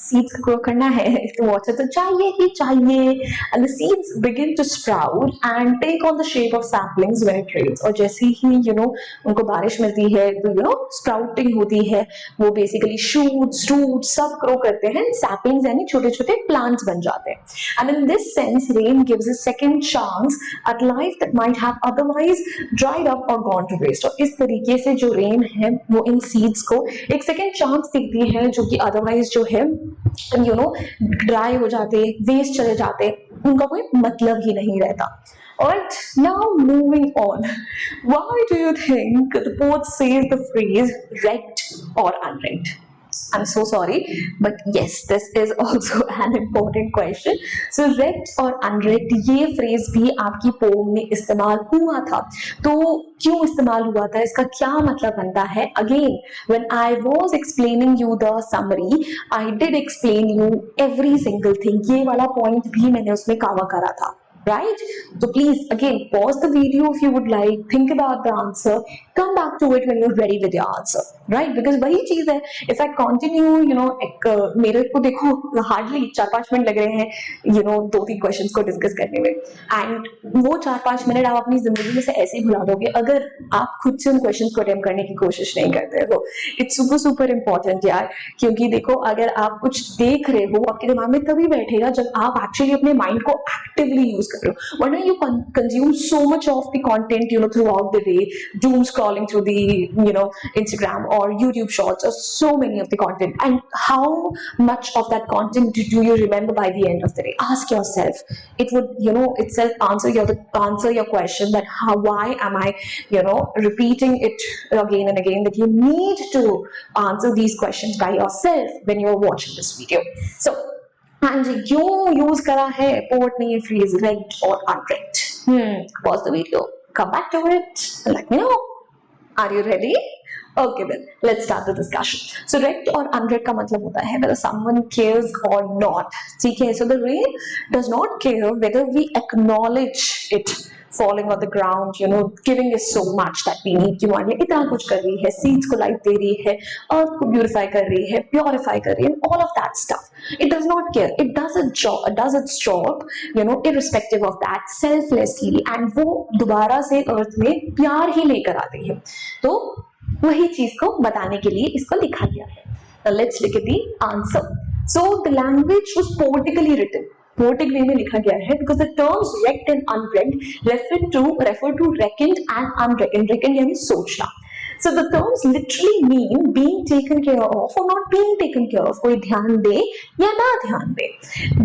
seeds grow करना है तो water तो चाहिए ही चाहिए. And the seeds begin to sprout and take on the shape of saplings when it rains. और जैसे ही उनको बारिश मिलती है तो sprouting होती है, वो basically shoots, roots सब grow करते हैं. Saplings यानी छोटे-छोटे plants बन जाते हैं. And in this sense, rain gives a second chance at life that might have otherwise dried up or gone to waste. और इस तरीके से जो रेन है वो इन सीड्स को एक सेकेंड चांस देती है, जो कि अदरवाइज जो है ड्राई हो जाते, वेस्ट चले जाते, उनका कोई मतलब ही नहीं रहता. Alright, now moving on. Why do you think the poet says the phrase wrecked or unwrecked? I'm so sorry, but yes, this is also an important question. So wrecked और unwrecked ये phrase भी आपकी pome में इस्तेमाल हुआ था. तो क्यों इस्तेमाल हुआ था, इसका क्या मतलब बनता है? Again, when I was explaining you the summary, I did explain you every single thing. ये वाला point भी मैंने उसमें कवर करा था. Right? So please again pause the video if you would like, think about the answer, come back to it when you're ready with your answer, right? Because वही चीज है. If I continue, एक मेरे को देखो hardly 4-5 minute लग रहे हैं 2-3 क्वेश्चंस को डिस्कस करने में, एंड वो 4-5 मिनट आप अपनी जिंदगी में से ऐसे ही भुला दोगे अगर आप खुद से उन क्वेश्चंस को अटेम्प्ट करने की कोशिश नहीं करते हो. इट्स सुपर इंपॉर्टेंट यार, क्योंकि देखो अगर आप कुछ देख रहे हो आपके दिमाग में तभी बैठेगा जब आप एक्चुअली अपने माइंड को एक्टिवली यूज कर रहे हो. वरना you consume so much of the content throughout the day, doom scrolling through the Instagram or YouTube shorts, or so many of the content, and how much of that content do you remember by the end of the day? Ask yourself. It would itself answer your question that why am I repeating it again and again, that you need to answer these questions by yourself when you're watching this video. So हाँ जी, क्यों use करा है port ने ये phrase wrecked और unwrecked? Pause the video, come back to it, let me know. Are you ready? Okay then, let's start the discussion. So wrecked or unwrecked का मतलब होता है whether someone cares or not. ठीक है, so the rain does not care whether we acknowledge it falling on the ground, giving us so much that we need. कि मान लिया इतना कुछ कर रही है, seeds को life दे रही है, earth को beautify कर रही है, purify कर रही है, and all of that stuff. It does not care. It does its job, irrespective of that, selflessly, and वो दोबारा से earth में प्यार ही लेकर आती है. तो वही चीज को बताने के लिए इसको लिखा गया है. Now let's look at the answer. So the language was poetically written. Poetic way में लिखा गया है because the terms recked and unrecked refer to reckoned and unreckoned. Reckoned यानी सोचना. So the terms literally mean being taken care of or not being taken care of. कोई ध्यान दे या ना ध्यान दे.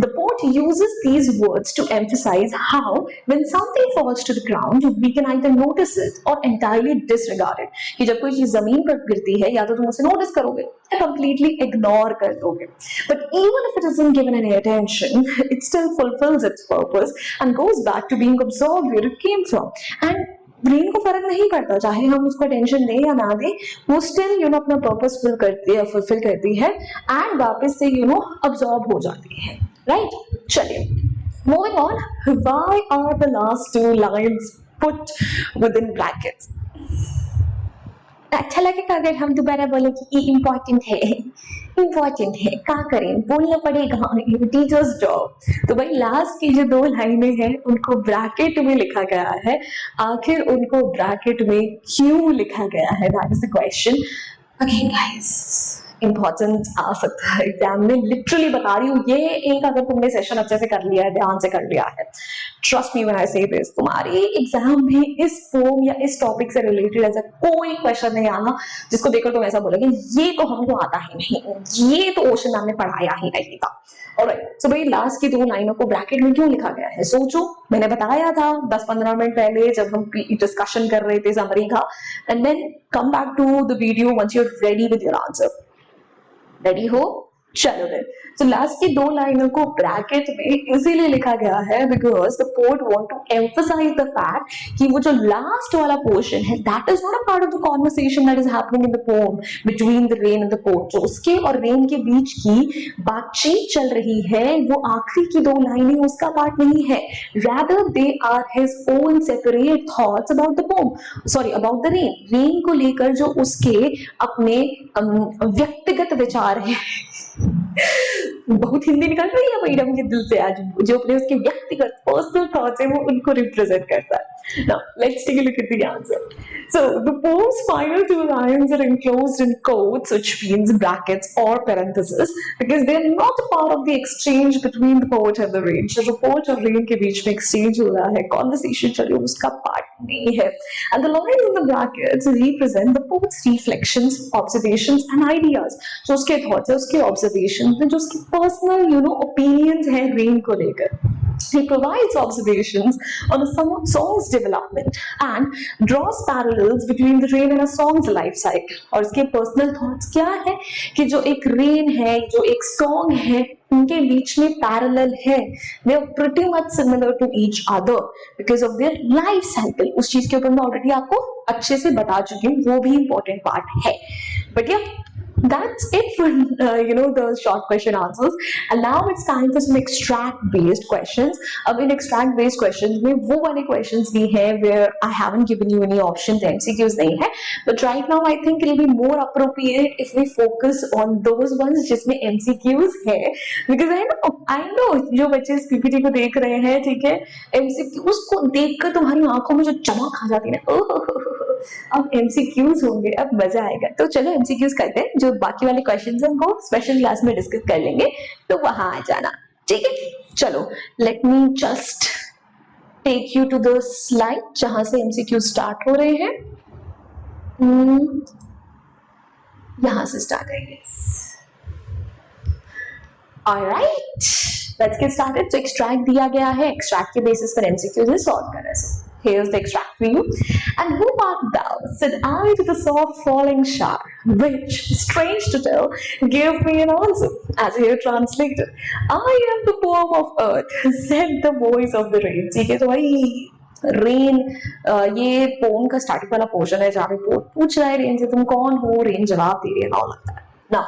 The poet uses these words to emphasize how when something falls to the ground, we can either notice it or entirely disregard it. कि जब कोई चीज जमीन पर गिरती है या तो तुम उसे नोटिस करोगे या completely ignore कर दोगे. But even if it isn't given any attention, it still fulfills its purpose and goes back to being absorbed where it came from. And brain को फर्क नहीं पड़ता चाहे हम उसको टेंशन दें या ना दें, वो स्टिल अपना पर्पस फुलफिल करती है एंड वापस से अब्सॉर्ब हो जाती है. राइट, चलिए moving on. Why are the last 2 lines put within brackets? अच्छा लगेगा अगर हम दोबारा बोले कि ये इम्पोर्टेंट है. इम्पोर्टेंट है, क्या करें, बोलना पड़ेगा, टीचर्स जॉब. तो भाई लास्ट की जो 2 लाइनें हैं उनको ब्रैकेट में लिखा गया है. आखिर उनको ब्रैकेट में क्यों लिखा गया है? That is the question. Again guys, important आ सकता है एग्जाम में, लिटरली बता रही हूँ. ये एक अगर तुमने सेशन अच्छे से कर लिया है, ध्यान से कर लिया है, ट्रस्ट मी व्हेन आई से दिस, तुम्हारे एग्जाम में इस पोम या इस टॉपिक से रिलेटेड ऐसा कोई क्वेश्चन नहीं आना जिसको देखकर तुम ऐसा बोलोगे ये तो हमको आता ही नहीं, ये तो ओशन मैम ने पढ़ाया ही नहीं था. ऑलराइट, सो भाई लास्ट की 2 लाइनों को ब्रैकेट में क्यों लिखा गया है? सोचो, मैंने बताया था 10-15 मिनट पहले जब हम डिस्कशन कर रहे थे समरी का. And then come back to the video once you are ready with your answer. Ready हो? चलो देन. तो लास्ट की 2 लाइनों को ब्रैकेट में इसीलिए लिखा गया है because the poet want to emphasize the fact कि वो जो लास्ट वाला पोर्शन है that is not a part of the conversation that is happening in the poem between the rain and the poet. जो उसके और रेन के बीच की बातचीत चल रही है वो आखिरी की 2 लाइनें उसका पार्ट नहीं है. Rather they are his own separate thoughts about the poem, sorry about the rain. Rain को लेकर जो उसके अपने व्यक्तिगत विचार है. बहुत हिंदी निकल रही है मैडम के दिल से आज. जो अपने उसके व्यक्तिगत पर्सनल थॉट्स है वो उनको रिप्रेजेंट करता है. Now let's take a look at the answer. So the poem's final 2 lines are enclosed in quotes, which means brackets or parentheses, because they're not a part of the exchange between the poet and the rain. So the poet और rain के बीच में exchange हो रहा है, conversation चल रही है, उसका part नहीं है. And the lines in the brackets represent the poet's reflections, observations and ideas. जो उसके thoughts है, उसके observations है, जो उसके personal opinions है rain को लेकर. He provides observations on a song's development and draws parallels between the rain and a song's life cycle. और उसके personal thoughts क्या है कि जो एक rain है, जो एक song है, उनके बीच में parallel है. They are pretty much similar to each other because of their life cycle. उस चीज के ऊपर मैं already आपको अच्छे से बता चुकी हूँ, वो भी important part है. But yeah, that's it for the short question answers. And now it's time for some extract based questions. अब इन extract based questions में वो वाले questions भी हैं where I haven't given you any options, MCQs नहीं है. But right now I think it'll be more appropriate if we focus on those ones जिसमें MCQs है, because I know जो बच्चे इस PPT को देख रहे हैं, ठीक है, MCQs को देखकर तुम्हारी आंखों में जो चमक आ जाती है ना, अब MCQs होंगे, अब मजा आएगा. तो चलो MCQs करते हैं. जो बाकी वाले क्वेश्चंस हैं उनको स्पेशल क्लास में डिस्कस कर लेंगे, तो वहां आ जाना, ठीक है. चलो, let me just take you to the slide जहां से MCQ स्टार्ट हो रहे हैं. यहां से स्टार्ट है. Alright, let's get started. तो एक्सट्रैक्ट दिया गया है, एक्सट्रैक्ट के बेसिस पर MCQs है सॉल्व करना है. Here's the extract for you. And who art thou? Said I to the soft falling shower, which, strange to tell, gave me an answer. As here translated, I am the poem of earth, said the voice of the rain. ठीक है, तो भाई rain, ये pome का starting वाला portion है जहाँ पे पूछ रहा है रेन से तुम कौन हो. रेन जवाब दे रही है, ना लगता है. Now,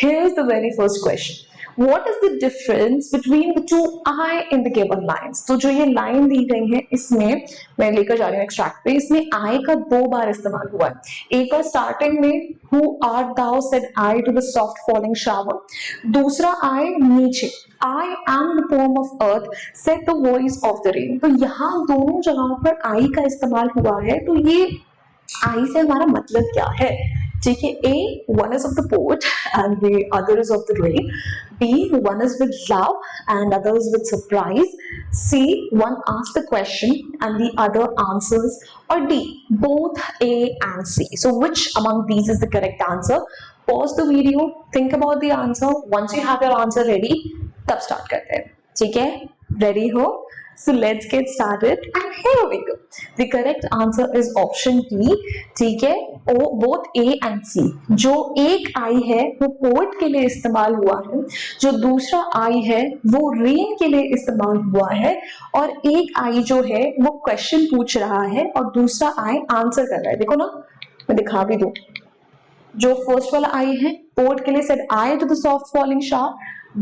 here's the very first question. What is the difference between the two I in the given lines? तो जो ये लाइन दी गई है इसमें मैं लेकर जा रही हूँ एक्सट्रैक्ट पे, इसमें I का 2 बार इस्तेमाल हुआ है. एक बार स्टार्टिंग में Who art thou said I to the soft falling shower. दूसरा I नीचे I am the poem of earth said the voice of the rain. तो यहाँ दोनों जगहों पर I का इस्तेमाल हुआ है. तो ये I से हमारा मतलब क्या है? ठीक है, A, one is of the poet and the other is of the rain. B, one is with love and other is with surprise. C, one asks the question and the other answers. Or D, both A and C. So which among these is the correct answer? Pause the video, think about the answer. Once you have your answer ready, तब start करते हैं. ठीक है, ready हो? So let's get started and here we go. The correct answer is option D. ठीक है, both A and C. जो एक I है वो पोर्ट के लिए इस्तेमाल हुआ है, जो दूसरा I है वो रेन के लिए इस्तेमाल हुआ है, और एक I जो है वो क्वेश्चन पूछ रहा है और दूसरा I आंसर कर रहा है. देखो ना, मैं दिखा भी दूं. जो फर्स्ट वाला I है पोर्ट के लिए said I to the soft falling shower,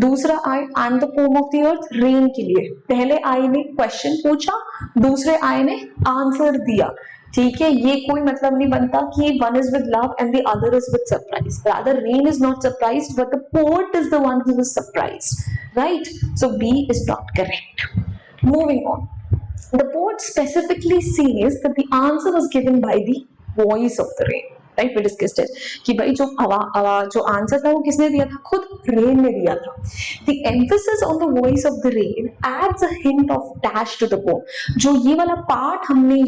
दूसरा I and the poem of the earth rain के लिए. पहले I ने क्वेश्चन पूछा, दूसरे I ने आंसर दिया. ठीक है, ये कोई मतलब नहीं बनता कि one is with love and the other is with surprise. Rather, rain is not surprised, but the poet is the one who is surprised. Right? So B is not correct. Moving on. The poet specifically says that the answer was given by the voice of the rain. Right, we discussed it कि भाई जो answer था वो किसने दिया था? खुद rain ने दिया था. The emphasis on the voice of the rain adds a hint of dash to the poem. जो ये वाला पार्ट हमने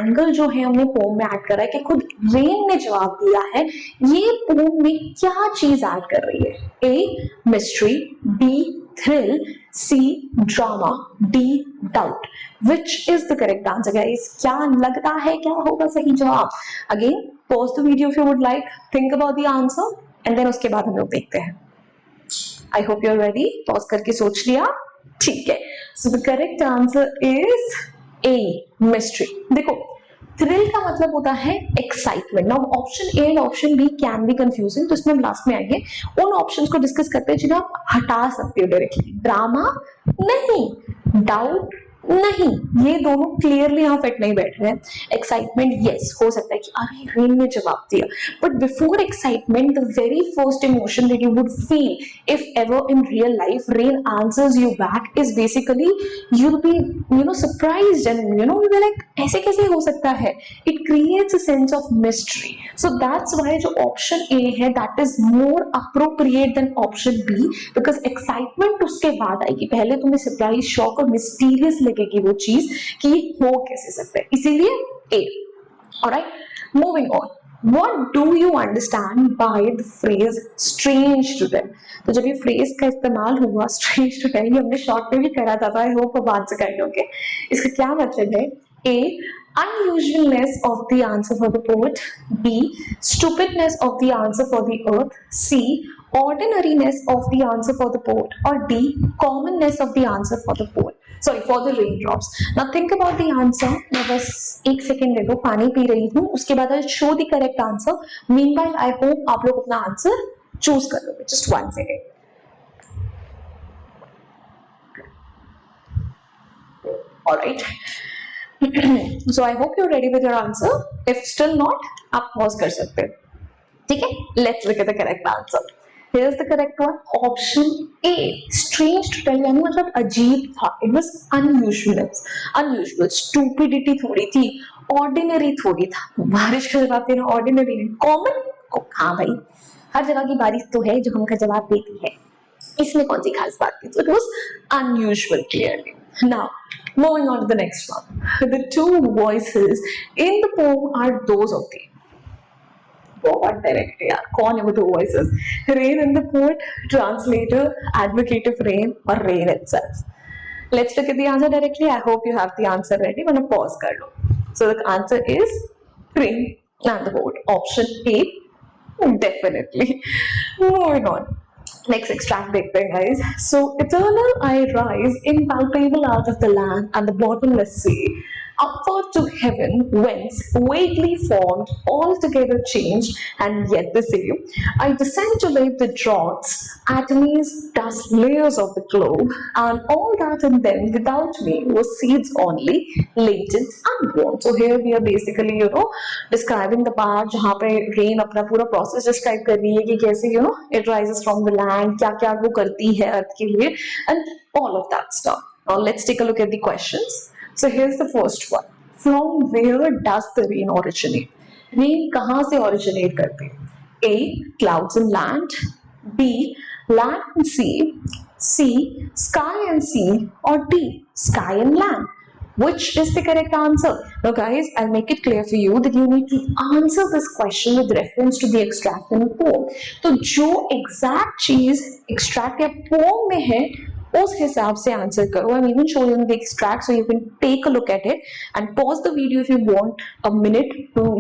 एंगल जो है हमने पोम में ऐड करा है कि खुद रेन ने जवाब दिया है, ये पोम में क्या चीज ऐड कर रही है? A, mystery, B, thrill, C, drama, D, doubt. Which is the correct answer, guys? क्या लगता है क्या होगा सही जवाब? Again, pause the video if you would like. Think about the answer, and then उसके बाद हम लोग देखते हैं. I hope you're ready. Pause करके सोच लिया? ठीक है. So the correct answer is A, mystery. देखो, थ्रिल का मतलब होता है excitement. Now option A and option B can be confusing, तो इसमें हम लास्ट में आएंगे. उन ऑप्शंस को डिस्कस करते हैं जिन्हें आप हटा सकते हो डायरेक्टली. ड्रामा नहीं, डाउट नहीं, ये दोनों क्लियरली यहाँ फिट नहीं बैठ रहे हैं. एक्साइटमेंट यस, हो सकता है कि अरे रेन ने जवाब दिया, but before excitement the very first emotion that you would feel if ever in real life rain answers you back is basically you will be surprised and you be like ऐसे कैसे हो सकता है. It creates a sense of mystery. So that's why जो option A है that is more appropriate then option B, because excitement उसके बाद आएगी. पहले तुम्हें सरप्राइज, शॉक और मिस्टीरियस लगेगी वो चीज कि हो कैसे सकता है, इसीलिए A. Alright, moving on. What do you understand by the phrase strange to them? तो जब ये फ्रेज का इस्तेमाल हुआ strange to them, ये हमने शॉर्ट में भी करा था. आई होप अब आंसर कर लोगे. इसका क्या मतलब है? A, unusualness of the answer for the poet. B, stupidness of the answer for the earth. C, ordinariness of the answer for the poet. Or D, commonness of the answer for the poet. Sorry, for the raindrops. Now think about the answer. मैं बस एक second दे दो, पानी P रही हूँ, उसके बाद I'll show the correct answer. Meanwhile, I hope आप लोग अपना आंसर चूज कर लोगे. Just 1 second. All right. So I hope you're ready with your answer. If still not, आप pause कर सकते हो. ठीक है? Let's look at the correct answer. Here's the correct one. Option A. Strange to tell, यानी मतलब अजीब था. It was unusual. Stupidity थोड़ी थी, ordinary थोड़ी था. बारिश का जवाब देना ordinary नहीं. Common को हाँ भाई, हर जगह की बारिश तो है जो हमका जवाब देती है. इसमें कौन सी खास बात थी? So it was unusual clearly. Now, moving on to the next one. The two voices in the poem are those of the. बहुत डायरेक्ट है यार, कौन है वो दो voices? Rain in the poet, translator, advocate of rain और rain itself. Let's look at the answer directly. I hope you have the answer ready. वरना pause कर लो. So the answer is rain and the poet. Option A definitely. Moving on. Next extract देखते हैं guys. So eternal I rise, impalpable out of the land and the bottomless sea, upward to heaven, whence vaguely formed, altogether changed, and yet the same. I descend to lay the draughts, atomies, dust layers of the globe, and all that in them without me was seeds only, latent, unborn. So here we are basically, describing the part जहाँ पे rain अपना पूरा process describe कर रही है कि कैसे, it rises from the land, क्या-क्या वो करती है अर्थ के लिए, and all of that stuff. Now let's take a look at the questions. So here's the first one. From where does the rain originate? Rain कहाँ से originate करते हैं? A. Clouds and land. B. Land and sea. C. Sky and sea. Or D. Sky and land. Which is the correct answer? Now guys, I'll make it clear for you that you need to answer this question with reference to the extract in the poem. तो जो exact चीज extract या poem में है उस हिसाब से answer करो. I'm even showing the extract so you can take a look at it and pause the video if you want a minute to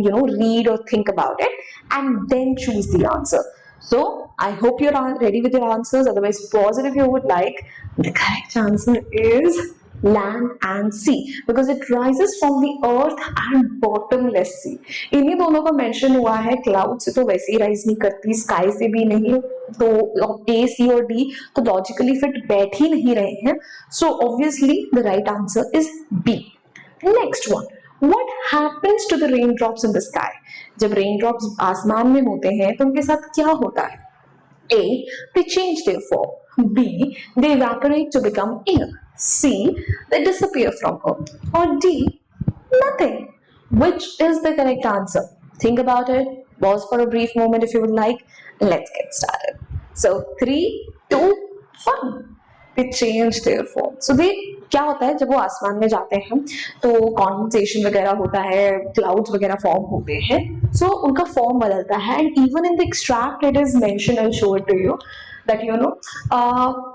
read or think about it and then choose the answer. So I hope you're ready with your answers. Otherwise, pause it if you would like. The correct answer is land and sea because it rises from the earth and bottomless sea. इन्हीं दोनों का mention हुआ है. Cloud से तो वैसे ही rise नहीं करती, स्काई से भी नहीं, तो ए सी और डी तो लॉजिकली फिट बैठ ही नहीं रहे हैं. So obviously the right answer is B. Next one, what happens to the raindrops in the sky? जब रेनड्रॉप्स आसमान में होते हैं तो उनके साथ क्या होता है? A. They change their form. B. They evaporate to become air. C. They disappear from Earth. Or D. Nothing. Which is the correct answer? Think about it. Pause for a brief moment if you would like. Let's get started. So 3, 2, 1. They change their form. So they क्या होता है जब वो आसमान में जाते हैं तो कॉन्डेंसेशन वगैरह होता है, क्लाउड्स वगैरह फॉर्म होते हैं, सो उनका फॉर्म बदलता है. And even in the extract it is mention, I will show it to you that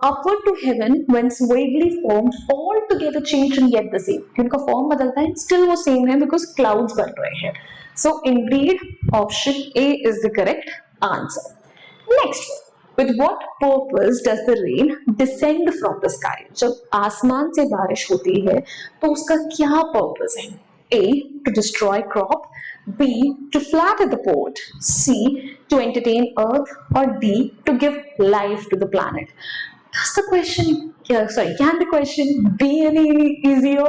upward to heaven whence vaguely formed all together changed and yet the same. उनका form बदलता है, still वो same है because clouds बन रहे हैं. So indeed option A is the correct answer. Next one. With what purpose does the rain descend from the sky? जब आसमान से बारिश होती है तो उसका क्या पर्पस है? A. To destroy crop. B. To flatter the pot. C. To entertain earth. Or D. To give life to the planet. Does the question, can the question be any easier?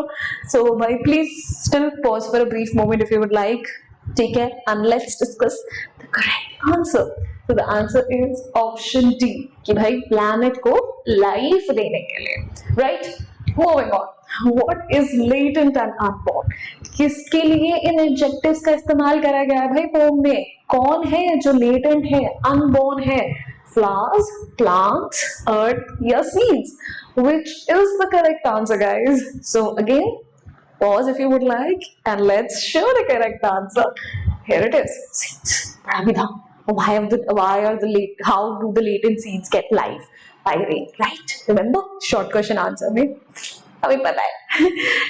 So please still pause for a brief moment if you would like. Take care and let's discuss the correct answer. So the answer is option D कि भाई planet को life देने के लिए, right? Moving on. What is latent and unborn? किसके लिए इन adjectives का इस्तेमाल करा गया है भाई poem में? कौन है जो latent है, unborn है? Flowers, plants, earth या seeds? Which is the correct answer, guys? So again, pause if you would like and let's show the correct answer. Here it is. Seeds. How do the latent seeds get life? By rain, right? Remember? Short question answer में अभी पता है.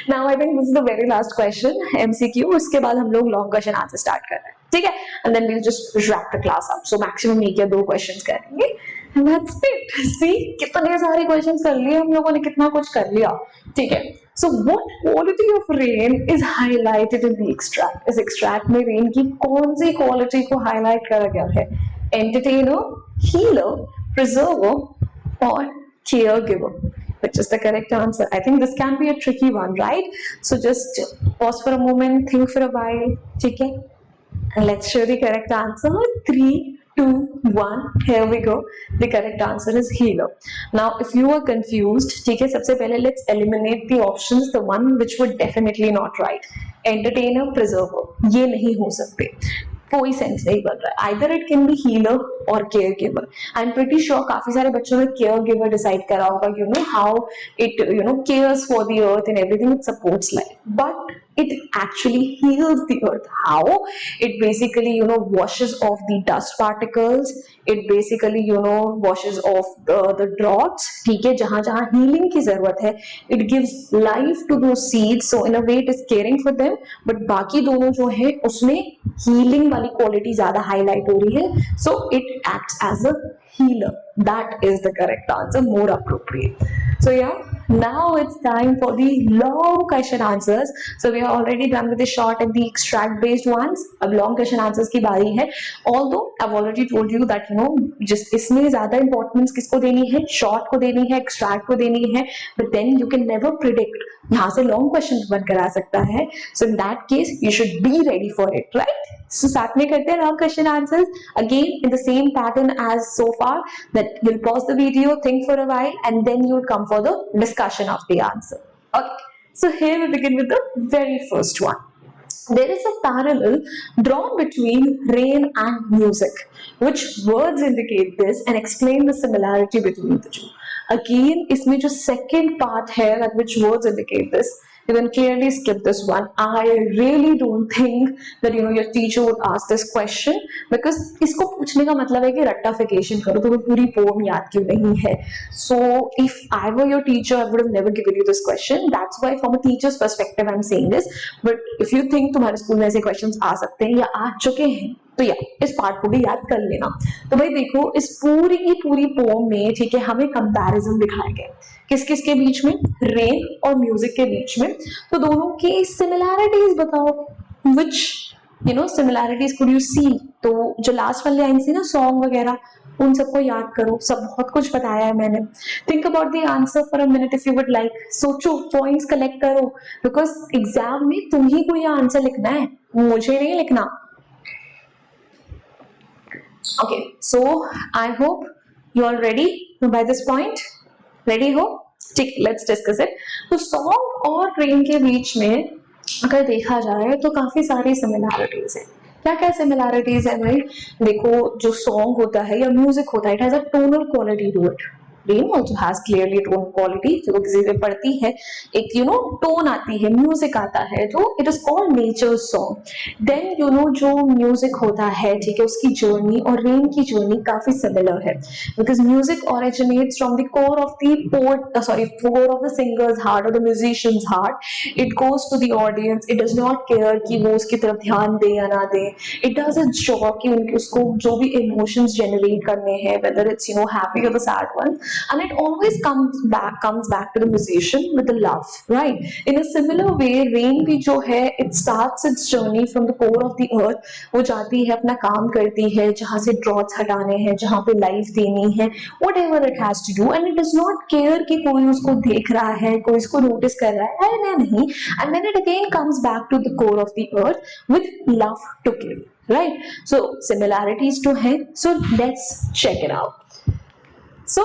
Now I think this is the very last question, MCQ. उसके बाद हम लोग long question answer start कर रहे हैं, ठीक है? And then we'll just wrap the class up. So maximum 1 या 2 questions करेंगे. And that's it. See, कितने सारे questions कर लिए हम लोगों ने, कितना कुछ कर लिया, ठीक है? So what quality of rain is highlighted in the extract? इस extract में rain की कौन सी quality को highlight करा गया है? Entertainer, healer, preserver, or caregiver? Which is the correct answer? I think this can be a tricky one, right? So just pause for a moment, think for a while, ठीक है? And let's show the correct answer. 3, 2, 1. Here we go. The correct answer is healer. Now, if you are confused, ठीक है, सबसे पहले let's eliminate the options. The one which would definitely not right. Entertainer, preserver. ये नहीं हो सकते. कोई sense नहीं बन रहा है. Either it can be healer or caregiver. I'm pretty sure काफी सारे बच्चों ने caregiver decide करा होगा, how it cares for the earth and everything, it supports life. But it actually heals the earth. How? It basically washes off the dust particles. It basically washes off the drops. ठीक है, जहाँ जहाँ healing की जरूरत है, it gives life to those seeds. So in a way it is caring for them. But बाकी दोनों जो है उसमें healing वाली quality ज़्यादा highlight हो रही है. So it acts as a healer. That is the correct answer, more appropriate. So yeah, now it's time for the long question answers. So we are already done with the short and the extract based ones. अब long question answers की बारी है. Although I've already told you that जिस इसमें ज़्यादा importance किसको देनी है, short को देनी है, extract को देनी है. But then you can never predict यहाँ से long question बन कर आ सकता है. So in that case you should be ready for it, right? So साथ में करते हैं long question answers again in the same pattern as so far. That you'll pause the video, think for a while, and then you'll come for the discussion of the answer. Okay. So here we begin with the very first one. there is a parallel drawn between rain and music. Which words indicate this and explain the similarity between the two? Again, इसमें जो second part है, that which words indicate this, you can clearly skip this one. I really don't think that your teacher would ask this question, because इसको पूछने का मतलब है कि रट्टाफिकेशन करो, तुम्हें पूरी पोम याद क्यों नहीं है. So if I were your teacher, I would have never given you this question. That's why from a teacher's perspective I'm saying this. But if you think तुम्हारे स्कूल में ऐसे क्वेश्चंस आ सकते हैं या आ चुके हैं, तो या इस पार्ट को भी याद कर लेना. तो भाई देखो, इस पूरी की पूरी पोम में, ठीक है, हमें कंपैरिजन दिखाया गया किस किस के बीच में, रेन और म्यूजिक के बीच में. तो दोनों की सिमिलैरिटीज बताओ. विच सिमिलैरिटीज कुड यू सी? तो जो लास्ट वाली लाइन थी ना, सॉन्ग वगैरह, उन सबको याद करो. सब बहुत कुछ बताया है मैंने. Think about the answer for a minute if you would like. सोचो, पॉइंट्स कलेक्ट करो, बिकॉज एग्जाम में तुम ही को यह आंसर लिखना है, मुझे नहीं लिखना. Okay, so I hope you are ready by this point. Ready हो? ठीक, let's discuss it. तो सॉन्ग और रेन के बीच में अगर देखा जाए तो काफी सारी सिमिलैरिटीज है. क्या क्या सिमिलैरिटीज है भाई? देखो, जो सॉन्ग होता है या म्यूजिक होता है, it has a tonal quality to it. Rain also has clearly tone quality. जब वो किसी पे पड़ती है, एक टोन आती है, म्यूजिक आता है, तो it is called nature song. Then जो म्यूजिक होता है, ठीक है, उसकी जर्नी और रेन की जर्नी काफी सिमिलर है, because music originates from the core of the core of the singer's heart और the musician's heart. It goes to the audience. It does not care कि वो उसकी तरफ ध्यान दे या ना दे. इट डज अ जॉब कि उनके उसको जो भी इमोशंस जनरेट करने हैं, वेदर इट्स हैप्पी और the sad one, and it always comes back to the musician with the love, right? In a similar way, rain भी जो है, it starts its journey from the core of the earth. वो जाती है, अपना काम करती है, जहाँ से ड्रॉट्स हटाने हैं, जहाँ पे लाइफ देनी है, whatever it has to do, and it does not care कि कोई उसको देख रहा है, कोई इसको नोटिस कर रहा है या नहीं. And then it again comes back to the core of the earth with love to give, right? So similarities to है. So let's check it out. So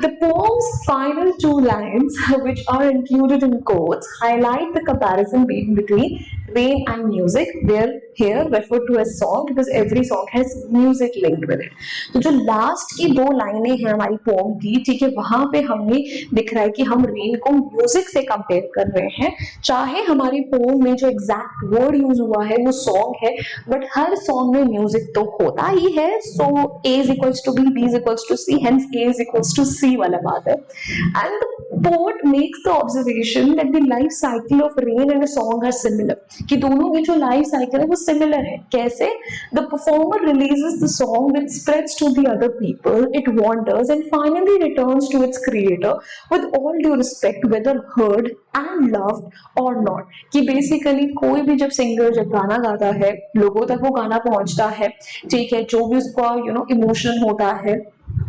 the poem's final two lines, which are included in quotes, highlight the comparison between rain and music. They're here referred to as song because every song has music linked with it. तो जो last की दो लाइनें हैं हमारी pome की, ठीक है, वहां पे हमें दिख रहा है कि हम रेन को म्यूजिक से कंपेयर कर रहे हैं. चाहे हमारी पोम में जो एग्जैक्ट वर्ड यूज हुआ है वो सॉन्ग है, बट हर सॉन्ग में म्यूजिक तो होता ही है. सो A is equals to B is equals to C, hence A is equals to C वाला बात है. And the poet makes the observation that the life cycle of rain and a song are similar. कि दोनों की जो life cycle है वो similar है. कैसे? The performer releases the song which spreads to the other people, it wanders and finally returns to its creator with all due respect, whether heard and loved or not. कि basically कोई भी जब singer जब गाना गाता है, लोगों तक वो गाना पहुंचता है, ठीक है, जो भी उसका इमोशन होता है,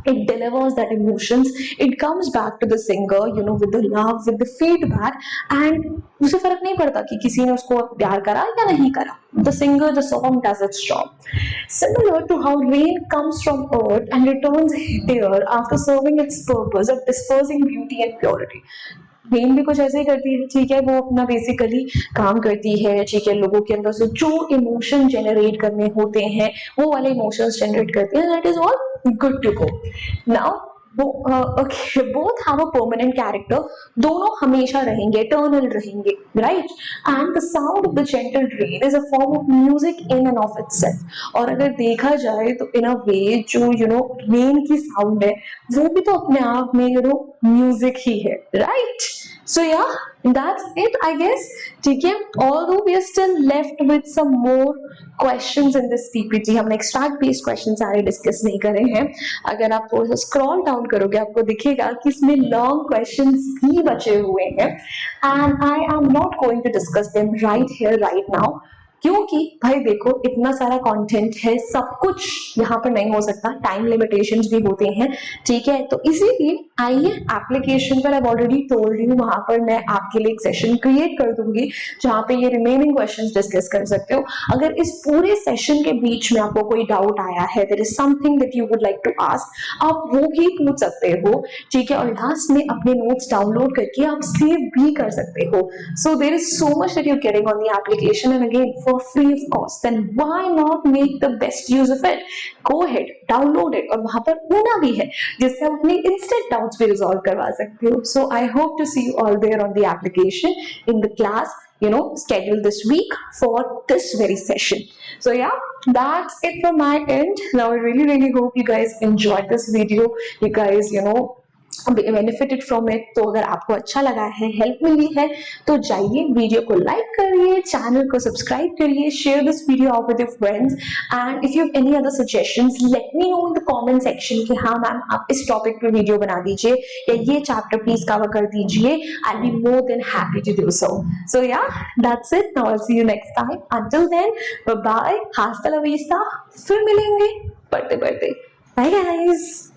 it delivers that emotions, it comes back to the singer with the love, with the feedback, and उसे फर्क नहीं पड़ता कि किसी ने उसको प्यार करा या नहीं करा. The singer, the song does its job. Similar to how rain comes from earth and returns there after serving its purpose of dispersing beauty and purity. Rain भी कुछ ऐसे ही करती है, ठीक है, वो अपना बेसिकली काम करती है, ठीक है, लोगों के अंदर से जो इमोशन जनरेट करने होते हैं वो वाले इमोशंस जनरेट करती है. That is all good to go. Now both have a permanent character. दोनों हमेशा रहेंगे, eternal रहेंगे, right? And the sound of the gentle rain is a form of music in and of itself. और अगर देखा जाए तो in a way जो rain की sound है वो भी तो अपने आप में music ही है, right? So yeah, that's it I guess. ठीक है, although we are still left with some more questions in this PPT. हमने extract based questions सारे discuss नहीं करे हैं. अगर आप थोड़ा सा scroll down करोगे आपको दिखेगा कि इसमें long questions भी बचे हुए हैं, and I am not going to discuss them right here right now. क्योंकि भाई देखो, इतना सारा कंटेंट है, सब कुछ यहाँ पर नहीं हो सकता, टाइम लिमिटेशंस भी होते हैं, ठीक है. तो इसीलिए आइए एप्लीकेशन पर, आई ऑलरेडी टोल्ड यू, वहां पर मैं आपके लिए एक सेशन क्रिएट कर दूंगी जहां पे ये रिमेनिंग क्वेश्चंस डिस्कस कर सकते हो. अगर इस पूरे सेशन के बीच में आपको कोई डाउट आया है, there is something that you would like to ask, आप वो भी पूछ सकते हो, ठीक है. और लास्ट में अपने नोट्स डाउनलोड करके आप सेव भी कर सकते हो. So there is so much that you are getting on the application. And again for free of cost, then why not make the best use of it? Go ahead, download it, और वहां पर ऊना भी है जिससे आप अपने instant doubts भी resolve करवा सकते हो. So I hope to see you all there on the application in the class, scheduled this week for this very session. So yeah, that's it from my end. Now I really hope you guys enjoyed this video. You guys benefited from it. तो अगर आपको अच्छा लगा है, help मिली है, तो जाइए video को लाइक करिए, चैनल को सब्सक्राइब करिए, share this video out with your friends, and if you have any other suggestions let me know in the comment section कि हाँ मैम आप इस टॉपिक पे वीडियो बना दीजिए या ये चैप्टर प्लीज कवर कर दीजिए. I will be more than happy to do so. So ya, that's it. Now I will see you next time. Until then, bye bye, hasta la vista. फिर मिलेंगे बढ़ते बढ़ते. Bye guys.